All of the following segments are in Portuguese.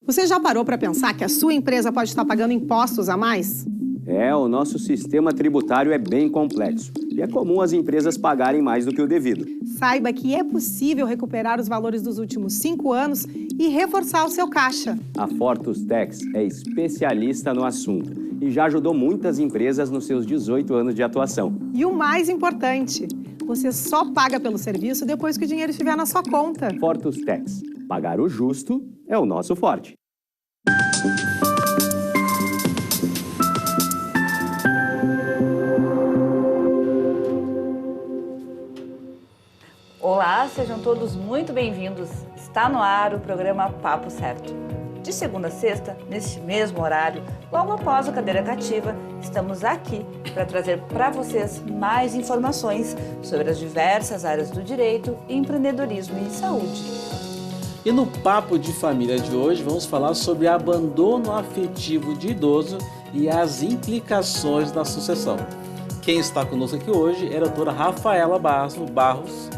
Você já parou para pensar que a sua empresa pode estar pagando impostos a mais? O nosso sistema tributário é bem complexo e é comum as empresas pagarem mais do que o devido. Saiba que é possível recuperar os valores dos últimos 5 anos e reforçar o seu caixa. A Fortus Tax é especialista no assunto e já ajudou muitas empresas nos seus 18 anos de atuação. E o mais importante, você só paga pelo serviço depois que o dinheiro estiver na sua conta. Fortus Tax. Pagar o justo é o nosso forte. Olá, sejam todos muito bem-vindos. Está no ar o programa Papo Certo. De segunda a sexta, neste mesmo horário, logo após a cadeira cativa, estamos aqui para trazer para vocês mais informações sobre as diversas áreas do direito, empreendedorismo e saúde. E no Papo de Família de hoje vamos falar sobre abandono afetivo de idoso e as implicações da sucessão. Quem está conosco aqui hoje é a doutora Rafaela Barros,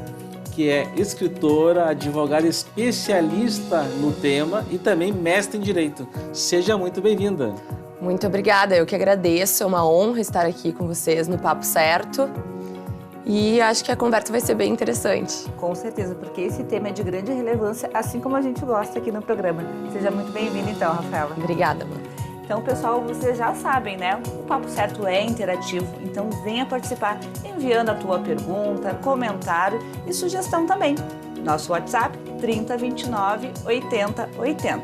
que é escritora, advogada especialista no tema e também mestre em Direito. Seja muito bem-vinda. Muito obrigada, eu que agradeço, é uma honra estar aqui com vocês no Papo Certo e acho que a conversa vai ser bem interessante. Com certeza, porque esse tema é de grande relevância, assim como a gente gosta aqui no programa. Seja muito bem-vinda então, Rafaela. Obrigada, mãe. Então, pessoal, vocês já sabem, né? O Papo Certo é interativo, então venha participar enviando a tua pergunta, comentário e sugestão também. Nosso WhatsApp, 3029 80 80.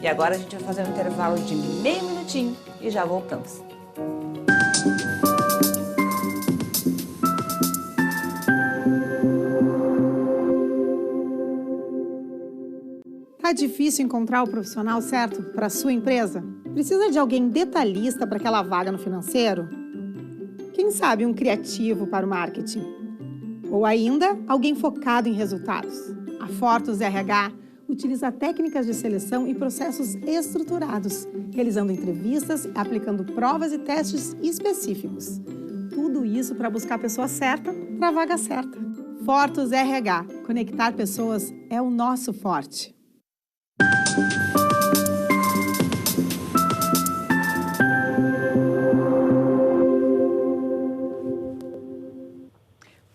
E agora a gente vai fazer um intervalo de meio minutinho e já voltamos. Tá difícil encontrar o profissional certo para a sua empresa? Precisa de alguém detalhista para aquela vaga no financeiro? Quem sabe um criativo para o marketing? Ou ainda, alguém focado em resultados? A Fortus RH utiliza técnicas de seleção e processos estruturados, realizando entrevistas e aplicando provas e testes específicos. Tudo isso para buscar a pessoa certa para a vaga certa. Fortus RH. Conectar pessoas é o nosso forte.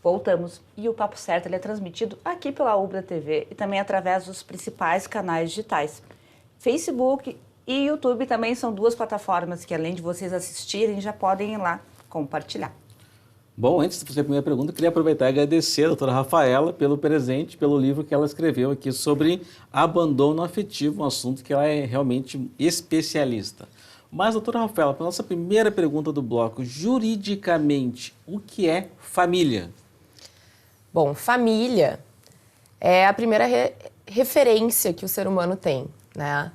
Voltamos e o Papo Certo ele é transmitido aqui pela Ubra TV e também através dos principais canais digitais. Facebook e YouTube também são duas plataformas que, além de vocês assistirem, já podem ir lá compartilhar. Bom, antes de fazer a primeira pergunta, eu queria aproveitar e agradecer a doutora Rafaela pelo presente, pelo livro que ela escreveu aqui sobre abandono afetivo, um assunto que ela é realmente especialista. Mas, doutora Rafaela, para a nossa primeira pergunta do bloco, juridicamente, o que é família? Bom, família é a primeira referência que o ser humano tem, né?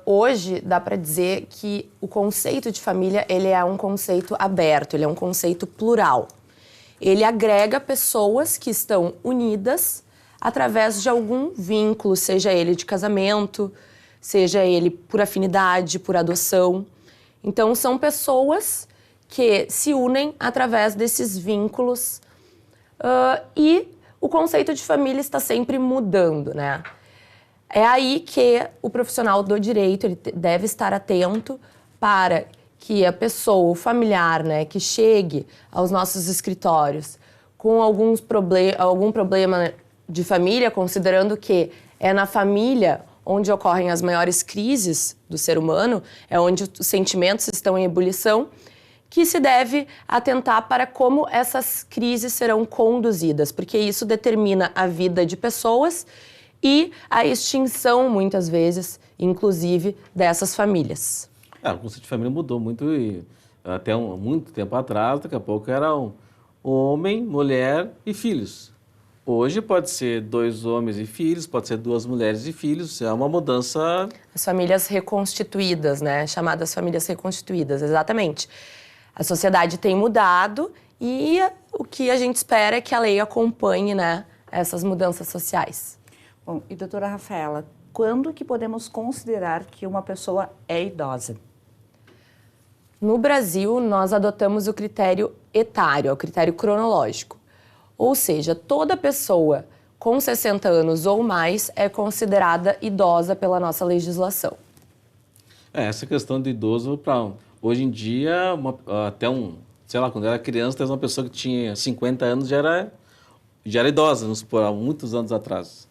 Hoje dá para dizer que o conceito de família ele é um conceito aberto, ele é um conceito plural. Ele agrega pessoas que estão unidas através de algum vínculo, seja ele de casamento, seja ele por afinidade, por adoção. Então, são pessoas que se unem através desses vínculos e o conceito de família está sempre mudando, né? É aí que o profissional do direito ele deve estar atento para que a pessoa, o familiar, né, que chegue aos nossos escritórios com algum problema de família, considerando que é na família onde ocorrem as maiores crises do ser humano, é onde os sentimentos estão em ebulição, que se deve atentar para como essas crises serão conduzidas, porque isso determina a vida de pessoas e a extinção, muitas vezes, inclusive, dessas famílias. O conceito de família mudou muito e até muito tempo atrás, daqui a pouco era um homem, mulher e filhos. Hoje pode ser 2 homens e filhos, pode ser 2 mulheres e filhos, é uma mudança... As famílias reconstituídas, né? Chamadas famílias reconstituídas, exatamente. A sociedade tem mudado e o que a gente espera é que a lei acompanhe, né, essas mudanças sociais. Bom, e doutora Rafaela, quando que podemos considerar que uma pessoa é idosa? No Brasil, nós adotamos o critério etário, o critério cronológico. Ou seja, toda pessoa com 60 anos ou mais é considerada idosa pela nossa legislação. Essa questão de idoso, hoje em dia, sei lá, quando eu era criança, uma pessoa que tinha 50 anos já era idosa, vamos supor, há muitos anos atrás.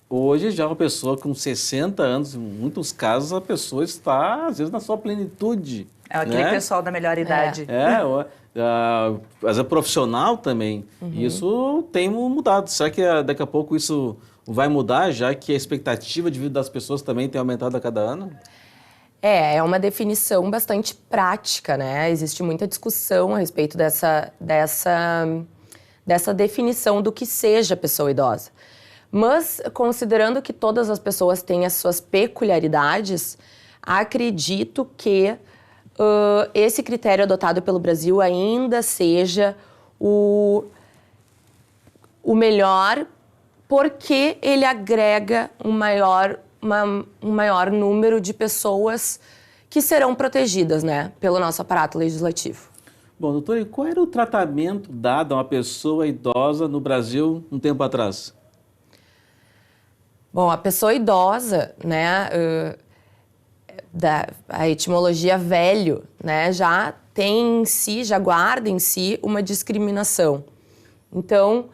Hoje, já uma pessoa com 60 anos, em muitos casos, a pessoa está, às vezes, na sua plenitude. É aquele pessoal da melhor idade. Às vezes profissional também. E isso tem mudado. Será que daqui a pouco isso vai mudar, já que a expectativa de vida das pessoas também tem aumentado a cada ano? É uma definição bastante prática, né? Existe muita discussão a respeito dessa definição do que seja pessoa idosa. Mas, considerando que todas as pessoas têm as suas peculiaridades, acredito que esse critério adotado pelo Brasil ainda seja o melhor, porque ele agrega um maior número de pessoas que serão protegidas, né, pelo nosso aparato legislativo. Bom, doutor, e qual era o tratamento dado a uma pessoa idosa no Brasil um tempo atrás? Bom, a pessoa idosa, né, a etimologia velho, né, já guarda em si uma discriminação. Então,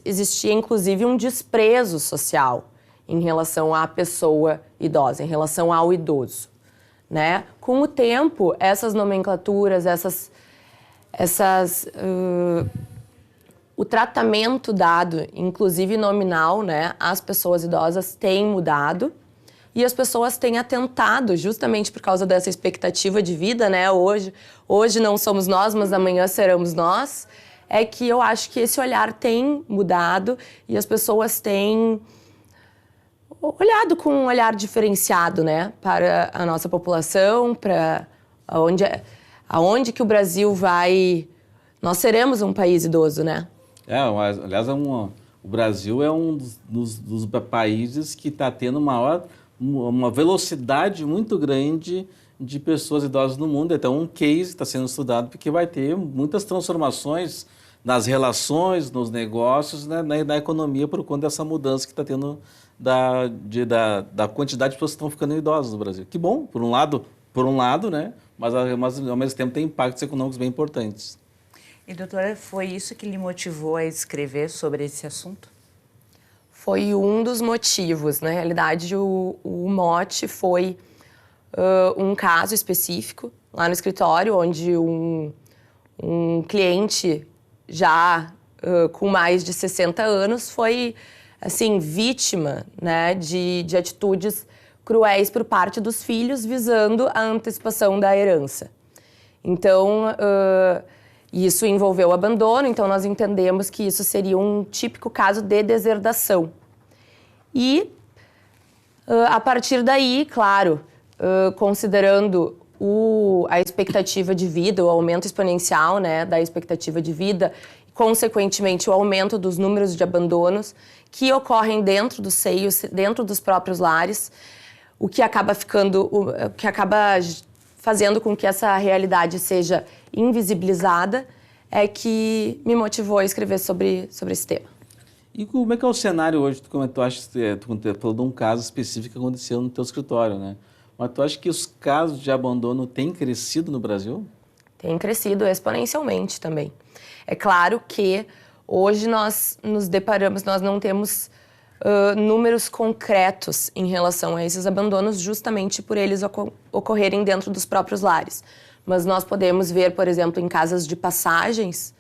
existia inclusive um desprezo social em relação à pessoa idosa, em relação ao idoso, né? Com o tempo, essas nomenclaturas, o tratamento dado, inclusive nominal, né, às pessoas idosas tem mudado e as pessoas têm atentado, justamente por causa dessa expectativa de vida, né? Hoje não somos nós, mas amanhã seremos nós. É que eu acho que esse olhar tem mudado e as pessoas têm olhado com um olhar diferenciado, né, para a nossa população, para aonde que o Brasil vai. Nós seremos um país idoso, né? Aliás, o Brasil é um dos países que está tendo uma velocidade muito grande de pessoas idosas no mundo. Então, um case está sendo estudado porque vai ter muitas transformações nas relações, nos negócios, né, na economia por conta dessa mudança que está tendo da quantidade de pessoas que estão ficando idosas no Brasil. Que bom, por um lado, né, mas ao mesmo tempo tem impactos econômicos bem importantes. E, doutora, foi isso que lhe motivou a escrever sobre esse assunto? Foi um dos motivos. Na realidade, o mote foi um caso específico lá no escritório, onde um cliente já com mais de 60 anos foi, assim, vítima, né, de atitudes cruéis por parte dos filhos visando a antecipação da herança. Então, isso envolveu abandono, então nós entendemos que isso seria um típico caso de deserdação. E, a partir daí, claro, considerando a expectativa de vida, o aumento exponencial, né, da expectativa de vida, e, consequentemente, o aumento dos números de abandonos que ocorrem dentro dos seios, dentro dos próprios lares, o que acaba fazendo com que essa realidade seja invisibilizada, é que me motivou a escrever sobre esse tema. E como é que é o cenário hoje? Tu falou de um caso específico que aconteceu no teu escritório, né? Mas tu acha que os casos de abandono têm crescido no Brasil? Tem crescido exponencialmente também. É claro que hoje nós nos deparamos, nós não temos números concretos em relação a esses abandonos, justamente por eles ocorrerem dentro dos próprios lares. Mas nós podemos ver, por exemplo, em casas de passagens,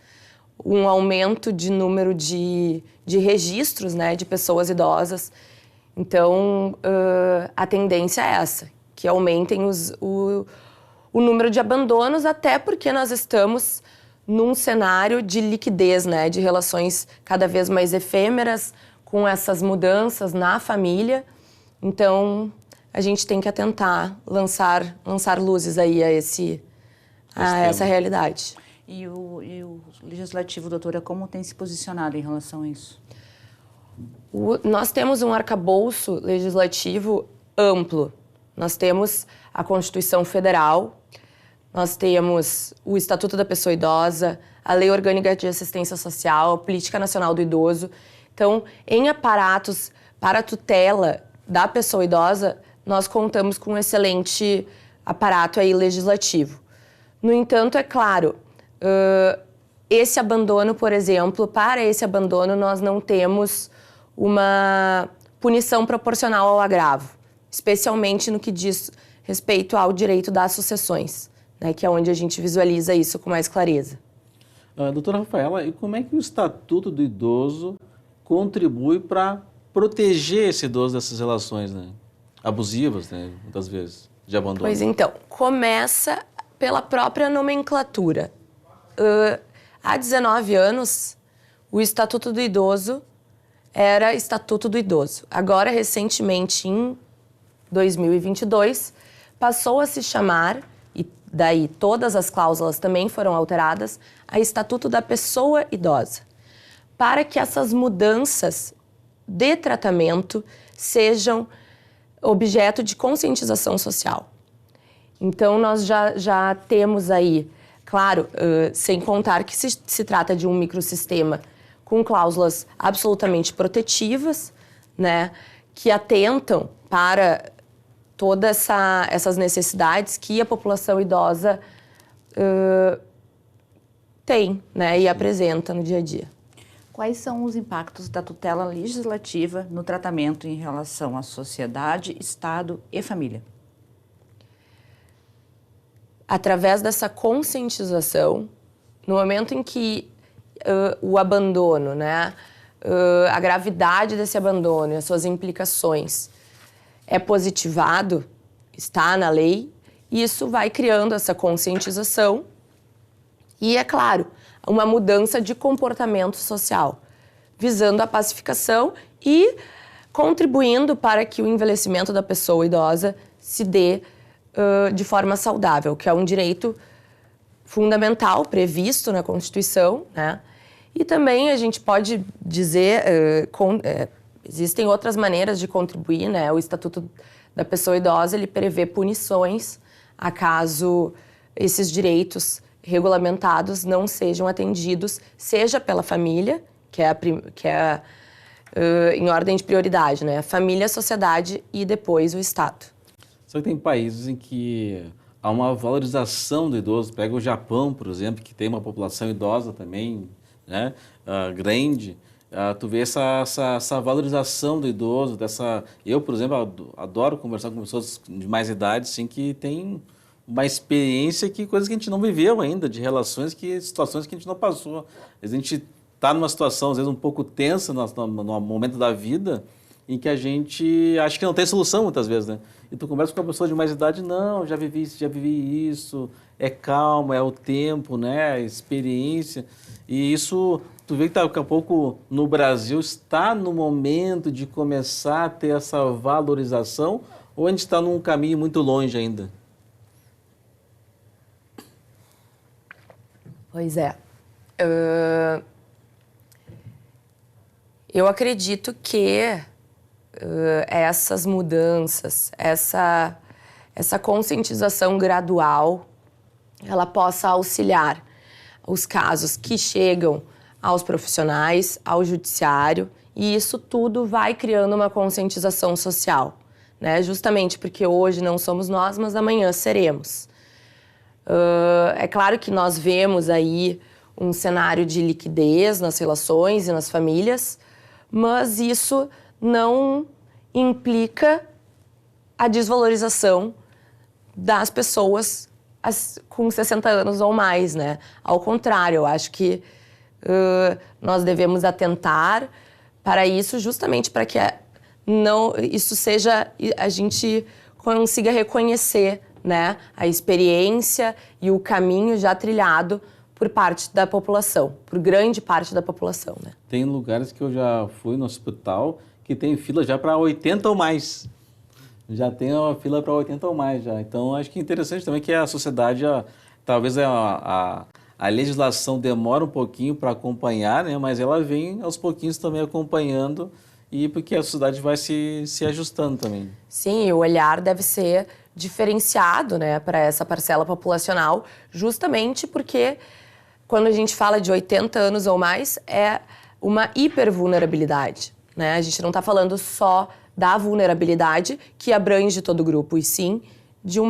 um aumento de número de registros, né, de pessoas idosas. Então, a tendência é essa, que aumentem o número de abandonos, até porque nós estamos num cenário de liquidez, né, de relações cada vez mais efêmeras, com essas mudanças na família. Então, a gente tem que tentar lançar luzes aí a essa realidade. E o Legislativo, doutora, como tem se posicionado em relação a isso? Nós temos um arcabouço legislativo amplo. Nós temos a Constituição Federal, nós temos o Estatuto da Pessoa Idosa, a Lei Orgânica de Assistência Social, a Política Nacional do Idoso. Então, em aparatos para a tutela da pessoa idosa, nós contamos com um excelente aparato aí legislativo. No entanto, é claro, esse abandono, por exemplo, para esse abandono nós não temos uma punição proporcional ao agravo, especialmente no que diz respeito ao direito das sucessões, né, que é onde a gente visualiza isso com mais clareza. Doutora Rafaela, e como é que o Estatuto do Idoso contribui para proteger esse idoso dessas relações, né, abusivas, né, muitas vezes, de abandono? Pois então, começa pela própria nomenclatura. Há 19 anos, o Estatuto do Idoso era Estatuto do Idoso. Agora, recentemente, em 2022, passou a se chamar, e daí todas as cláusulas também foram alteradas, a Estatuto da Pessoa Idosa, para que essas mudanças de tratamento sejam objeto de conscientização social. Então, nós já temos aí, claro, sem contar que se trata de um microsistema com cláusulas absolutamente protetivas, né, que atentam para todas essas necessidades que a população idosa tem, né, e apresenta no dia a dia. Quais são os impactos da tutela legislativa no tratamento em relação à sociedade, Estado e família? Através dessa conscientização, no momento em que o abandono, né, a gravidade desse abandono e as suas implicações é positivado, está na lei, isso vai criando essa conscientização e, é claro, uma mudança de comportamento social, visando a pacificação e contribuindo para que o envelhecimento da pessoa idosa se dê de forma saudável, que é um direito fundamental previsto na Constituição, né? E também a gente pode dizer, existem outras maneiras de contribuir, né? O Estatuto da Pessoa Idosa, ele prevê punições acaso esses direitos regulamentados não sejam atendidos, seja pela família, que é em ordem de prioridade, né? Família, sociedade e depois o Estado. Só que tem países em que há uma valorização do idoso. Pega o Japão, por exemplo, que tem uma população idosa também, né, grande. Tu vê essa valorização do idoso, Eu, por exemplo, adoro conversar com pessoas de mais idade, assim, que têm uma experiência, coisas que a gente não viveu ainda, de relações, situações que a gente não passou. A gente está numa situação, às vezes, um pouco tensa no momento da vida, em que a gente acha que não tem solução, muitas vezes, né? E tu conversa com uma pessoa de mais idade, não, já vivi isso, é calma, é o tempo, né, a experiência. E isso, tu vê que daqui a pouco no Brasil está no momento de começar a ter essa valorização, ou a gente está num caminho muito longe ainda? Pois é. Eu acredito que essas mudanças, essa conscientização gradual, ela possa auxiliar os casos que chegam aos profissionais, ao judiciário, e isso tudo vai criando uma conscientização social, né? Justamente porque hoje não somos nós, mas amanhã seremos. É claro que nós vemos aí um cenário de liquidez nas relações e nas famílias, mas isso não implica a desvalorização das pessoas com 60 anos ou mais, né? Ao contrário, eu acho que nós devemos atentar para isso, justamente para que isso seja, a gente consiga reconhecer, né, a experiência e o caminho já trilhado por parte da população, por grande parte da população, né? Tem lugares que eu já fui no hospital que tem fila já para 80 ou mais. Já tem uma fila para 80 ou mais já. Então, acho que é interessante também que a sociedade, talvez a legislação demora um pouquinho para acompanhar, né? Mas ela vem aos pouquinhos também acompanhando, e porque a sociedade vai se ajustando também. Sim, o olhar deve ser diferenciado, né, para essa parcela populacional, justamente porque quando a gente fala de 80 anos ou mais, uma hipervulnerabilidade, né? A gente não está falando só da vulnerabilidade que abrange todo o grupo, e sim de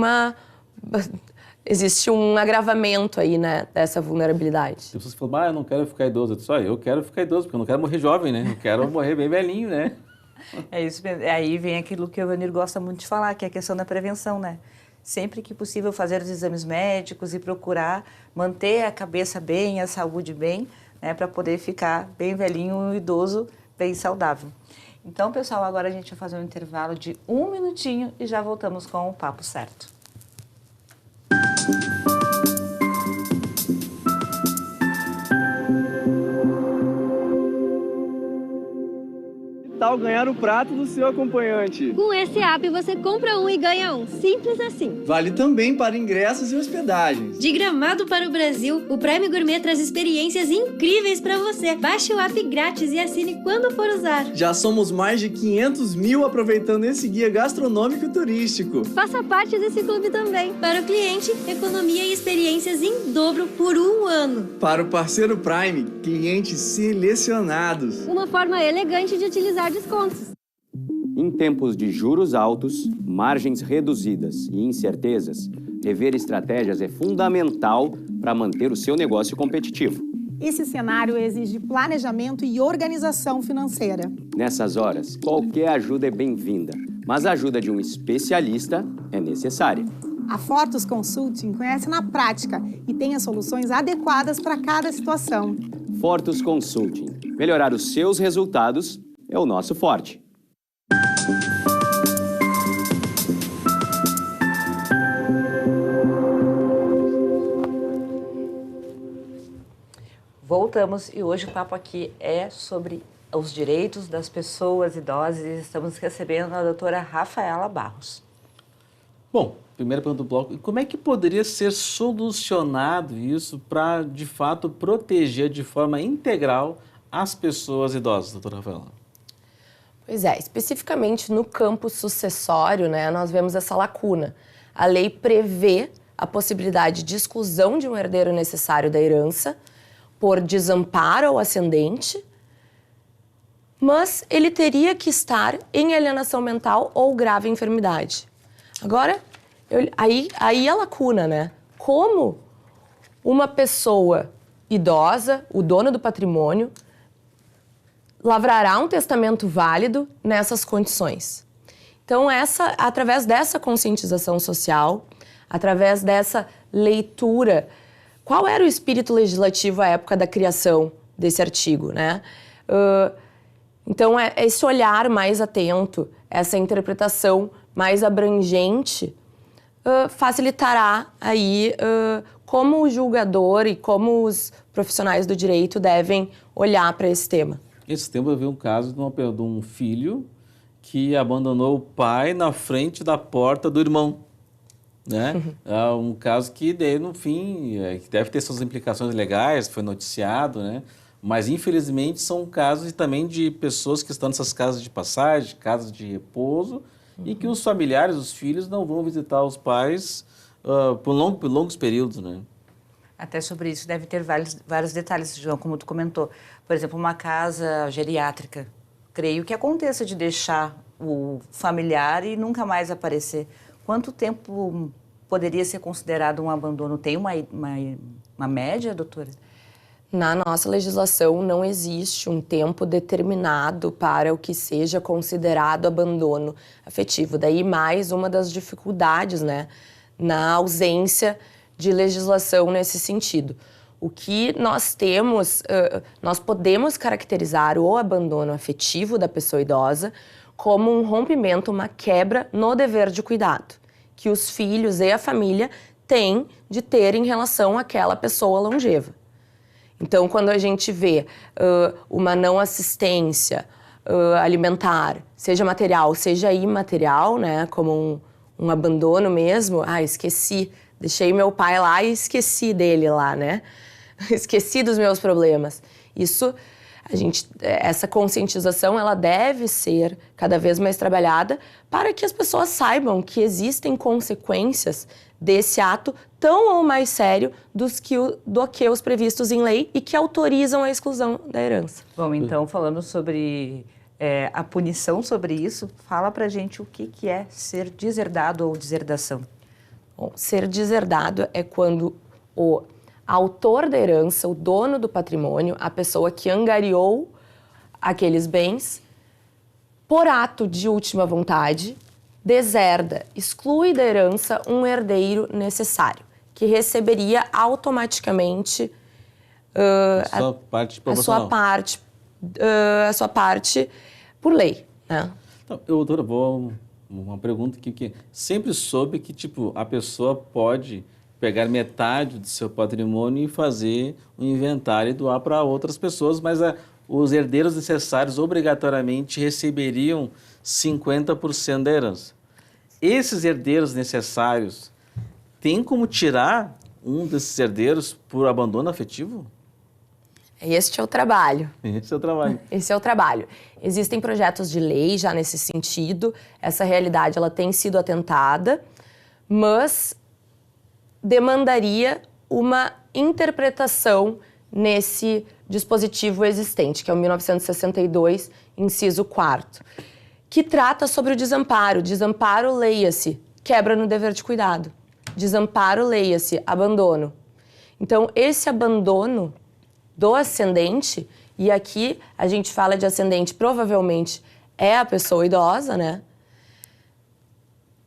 existe um agravamento aí, né, dessa vulnerabilidade. Se você falou, eu não quero ficar idoso, eu disse, eu quero ficar idoso, porque eu não quero morrer jovem, né? Eu quero morrer bem velhinho, né? É isso mesmo. Aí vem aquilo que o Evanir gosta muito de falar, que é a questão da prevenção, né? Sempre que possível fazer os exames médicos e procurar manter a cabeça bem, a saúde bem, né, para poder ficar bem velhinho, idoso, bem saudável. Então, pessoal, agora a gente vai fazer um intervalo de 1 minutinho e já voltamos com o Papo Certo. Que tal ganhar o prato do seu acompanhante? Com esse app você compra um e ganha um. Simples assim. Vale também para ingressos e hospedagens. De Gramado para o Brasil, o Prime Gourmet traz experiências incríveis para você. Baixe o app grátis e assine quando for usar. Já somos mais de 500 mil aproveitando esse guia gastronômico e turístico. Faça parte desse clube também. Para o cliente, economia e experiências em dobro por 1 ano. Para o parceiro Prime, clientes selecionados. Uma forma elegante de utilizar descontos. Em tempos de juros altos, margens reduzidas e incertezas, rever estratégias é fundamental para manter o seu negócio competitivo. Esse cenário exige planejamento e organização financeira. Nessas horas, qualquer ajuda é bem-vinda, mas a ajuda de um especialista é necessária. A Fortus Consulting conhece na prática e tem as soluções adequadas para cada situação. Fortus Consulting. Melhorar os seus resultados é o nosso forte. Voltamos e hoje o papo aqui é sobre os direitos das pessoas idosas e estamos recebendo a doutora Rafaela Barros. Bom, primeira pergunta do bloco, como é que poderia ser solucionado isso para, de fato, proteger de forma integral as pessoas idosas, doutora Rafaela? Pois é, especificamente no campo sucessório, né, nós vemos essa lacuna. A lei prevê a possibilidade de exclusão de um herdeiro necessário da herança por desamparo ao ascendente, mas ele teria que estar em alienação mental ou grave enfermidade. Agora, aí a lacuna, né? Como uma pessoa idosa, o dono do patrimônio, lavrará um testamento válido nessas condições? Então, através dessa conscientização social, através dessa leitura, qual era o espírito legislativo à época da criação desse artigo, né? Então, esse olhar mais atento, essa interpretação mais abrangente, facilitará aí como o julgador e como os profissionais do direito devem olhar para esse tema. Esse tempo eu vi um caso de um filho que abandonou o pai na frente da porta do irmão, né? É um caso que, daí, no fim, que deve ter suas implicações legais, foi noticiado, né? Mas, infelizmente, são casos também de pessoas que estão nessas casas de passagem, casas de repouso, e que os familiares, os filhos, não vão visitar os pais por longos períodos, né? Até sobre isso deve ter vários detalhes, João, como tu comentou. Por exemplo, uma casa geriátrica. Creio que aconteça de deixar o familiar e nunca mais aparecer. Quanto tempo poderia ser considerado um abandono? Tem uma média, doutora? Na nossa legislação não existe um tempo determinado para o que seja considerado abandono afetivo. Daí mais uma das dificuldades, né, na ausência de legislação nesse sentido. O que nós temos, nós podemos caracterizar o abandono afetivo da pessoa idosa como um rompimento, uma quebra no dever de cuidado que os filhos e a família têm de ter em relação àquela pessoa longeva. Então, quando a gente vê uma não assistência alimentar, seja material, seja imaterial, né, como um abandono mesmo, esqueci, deixei meu pai lá e esqueci dele lá, né? Esqueci dos meus problemas. Isso, essa conscientização ela deve ser cada vez mais trabalhada para que as pessoas saibam que existem consequências desse ato tão ou mais sério do que os previstos em lei e que autorizam a exclusão da herança. Bom, então, falando sobre a punição sobre isso, fala pra gente o que é ser deserdado ou deserdação. Bom, ser deserdado é quando o autor da herança, o dono do patrimônio, a pessoa que angariou aqueles bens, por ato de última vontade, deserda, exclui da herança um herdeiro necessário, que receberia automaticamente a sua parte por lei, né? Então, doutora, uma pergunta que sempre soube que, tipo, a pessoa pode pegar metade do seu patrimônio e fazer um inventário e doar para outras pessoas, mas os herdeiros necessários obrigatoriamente receberiam 50% da herança. Esses herdeiros necessários, tem como tirar um desses herdeiros por abandono afetivo? Este é o trabalho. Esse é o trabalho. Esse é o trabalho. Existem projetos de lei já nesse sentido. Essa realidade ela tem sido atentada, mas demandaria uma interpretação nesse dispositivo existente, que é o 1962, inciso 4º, que trata sobre o desamparo. Desamparo, leia-se, quebra no dever de cuidado. Desamparo, leia-se, abandono. Então, esse abandono do ascendente, e aqui a gente fala de ascendente, provavelmente é a pessoa idosa, né?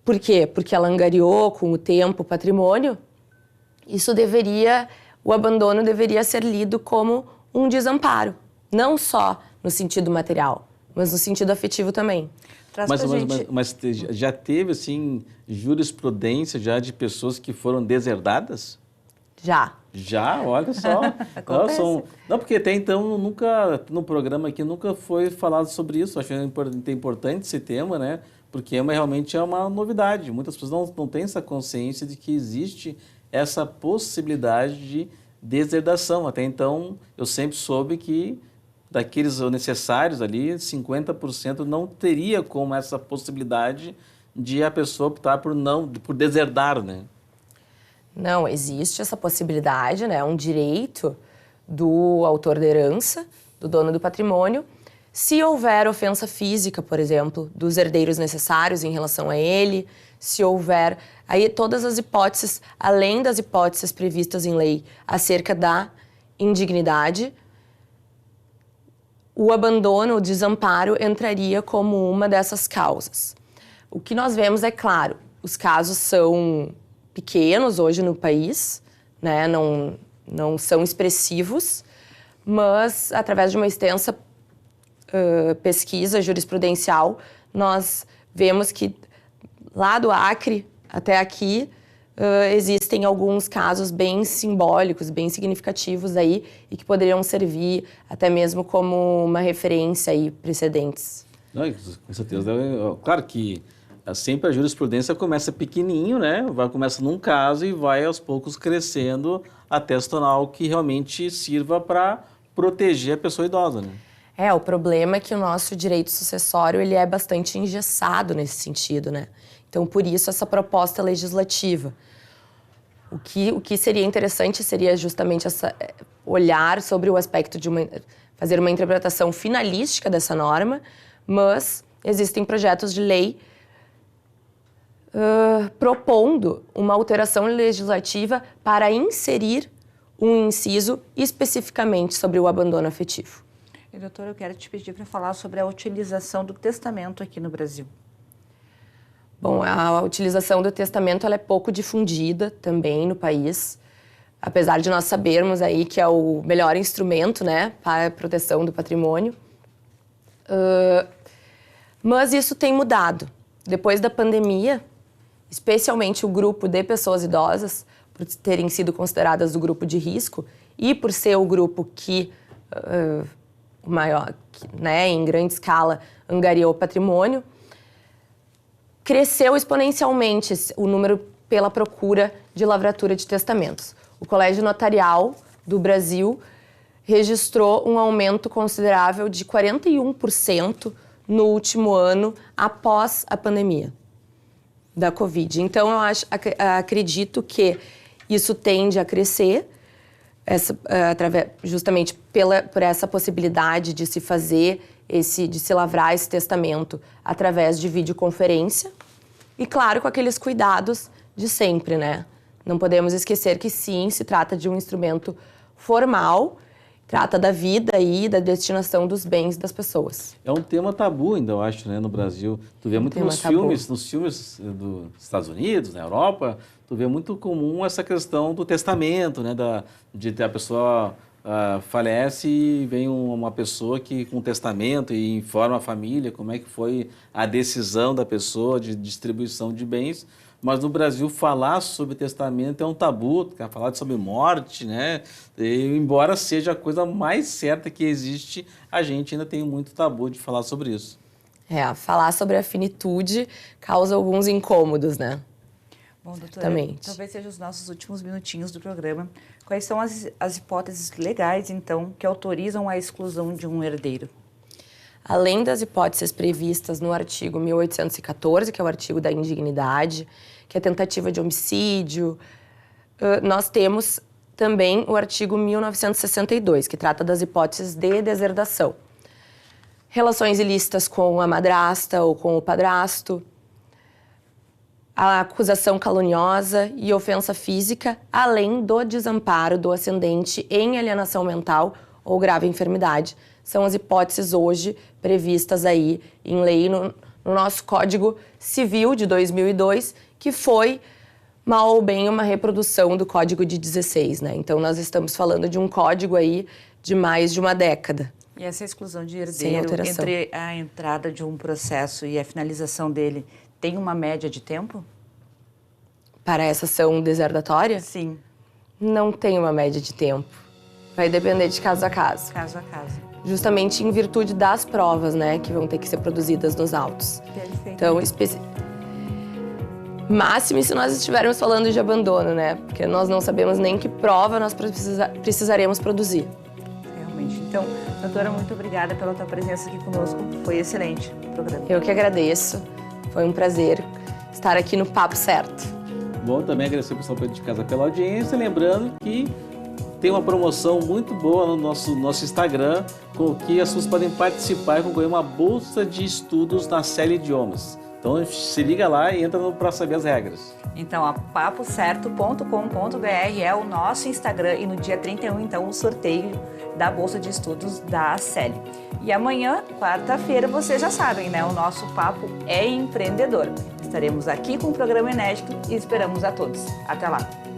Por quê? Porque ela angariou com o tempo o patrimônio. O abandono deveria ser lido como um desamparo, não só no sentido material, mas no sentido afetivo também. Mas já teve, assim, jurisprudência já de pessoas que foram deserdadas? Já. Já? Olha só. Não, porque até então, no programa aqui, nunca foi falado sobre isso. Acho importante esse tema, né? Porque realmente é uma novidade. Muitas pessoas não têm essa consciência de que existe essa possibilidade de deserdação. Até então, eu sempre soube que daqueles necessários ali, 50% não teria como essa possibilidade de a pessoa optar por deserdar, né? Não, existe essa possibilidade, né? É um direito do autor da herança, do dono do patrimônio. Se houver ofensa física, por exemplo, dos herdeiros necessários em relação a ele, se houver aí todas as hipóteses, além das hipóteses previstas em lei acerca da indignidade, o abandono, o desamparo entraria como uma dessas causas. O que nós vemos é claro, os casos são pequenos hoje no país, né? Não são expressivos, mas através de uma extensa pesquisa jurisprudencial, nós vemos que lá do Acre até aqui existem alguns casos bem simbólicos, bem significativos aí e que poderiam servir até mesmo como uma referência aí precedentes. Não, com certeza. Claro que sempre a jurisprudência começa pequenininho, né? Começa num caso e vai aos poucos crescendo até se tornar algo que realmente sirva para proteger a pessoa idosa, né? O problema é que o nosso direito sucessório ele é bastante engessado nesse sentido, né? Então, por isso, essa proposta legislativa. O que seria interessante seria justamente olhar sobre o aspecto de fazer uma interpretação finalística dessa norma, mas existem projetos de lei propondo uma alteração legislativa para inserir um inciso especificamente sobre o abandono afetivo. E, doutora, eu quero te pedir para falar sobre a utilização do testamento aqui no Brasil. Bom, a utilização do testamento ela é pouco difundida também no país, apesar de nós sabermos aí que é o melhor instrumento, né, para a proteção do patrimônio. Mas isso tem mudado. Depois da pandemia, especialmente o grupo de pessoas idosas, por terem sido consideradas do grupo de risco e por ser o grupo que maior, né, em grande escala, angariou patrimônio, cresceu exponencialmente o número pela procura de lavratura de testamentos. O Colégio Notarial do Brasil registrou um aumento considerável de 41% no último ano após a pandemia da Covid. Então, eu acredito que isso tende a crescer, justamente por essa possibilidade de se fazer, de se lavrar esse testamento através de videoconferência. E, claro, com aqueles cuidados de sempre, né? Não podemos esquecer que, sim, se trata de um instrumento formal, trata da vida e da destinação dos bens das pessoas. É um tema tabu ainda, eu acho, né, no Brasil. Tu vê muito nos filmes dos Estados Unidos, na Europa, tu vê muito comum essa questão do testamento, né, de a pessoa falece e vem uma pessoa que com testamento e informa a família como é que foi a decisão da pessoa de distribuição de bens. Mas no Brasil falar sobre testamento é um tabu, falar sobre morte, né? E, embora seja a coisa mais certa que existe, a gente ainda tem muito tabu de falar sobre isso. Falar sobre a finitude causa alguns incômodos, né? Bom, doutora, talvez sejam os nossos últimos minutinhos do programa. Quais são as hipóteses legais, então, que autorizam a exclusão de um herdeiro? Além das hipóteses previstas no artigo 1814, que é o artigo da indignidade, que é tentativa de homicídio, nós temos também o artigo 1962, que trata das hipóteses de deserdação. Relações ilícitas com a madrasta ou com o padrasto, a acusação caluniosa e ofensa física, além do desamparo do ascendente em alienação mental ou grave enfermidade. São as hipóteses hoje previstas aí em lei no nosso Código Civil de 2002, que foi, mal ou bem, uma reprodução do Código de 16, né? Então, nós estamos falando de um código aí de mais de uma década. E essa exclusão de herdeiro, entre a entrada de um processo e a finalização dele, tem uma média de tempo? Para essa ação deserdatória? Sim. Não tem uma média de tempo. Vai depender de caso a caso. Caso a caso. Justamente em virtude das provas, né, que vão ter que ser produzidas nos autos. Perfeito. Então, máximo se nós estivermos falando de abandono, né? Porque nós não sabemos nem que prova nós precisaremos produzir. Realmente. Então, doutora, muito obrigada pela tua presença aqui conosco. Foi excelente o programa. Eu que agradeço. Foi um prazer estar aqui no Papo Certo. Bom, também agradecer ao pessoal de casa pela audiência. Lembrando que tem uma promoção muito boa no nosso Instagram, com que as pessoas podem participar e concorrer uma bolsa de estudos na Celi Idiomas. Então, se liga lá e entra para saber as regras. Então, a papocerto.com.br é o nosso Instagram e no dia 31, então, o sorteio da Bolsa de Estudos da Celi. E amanhã, quarta-feira, vocês já sabem, né? O nosso Papo é Empreendedor. Estaremos aqui com um programa inédito e esperamos a todos. Até lá!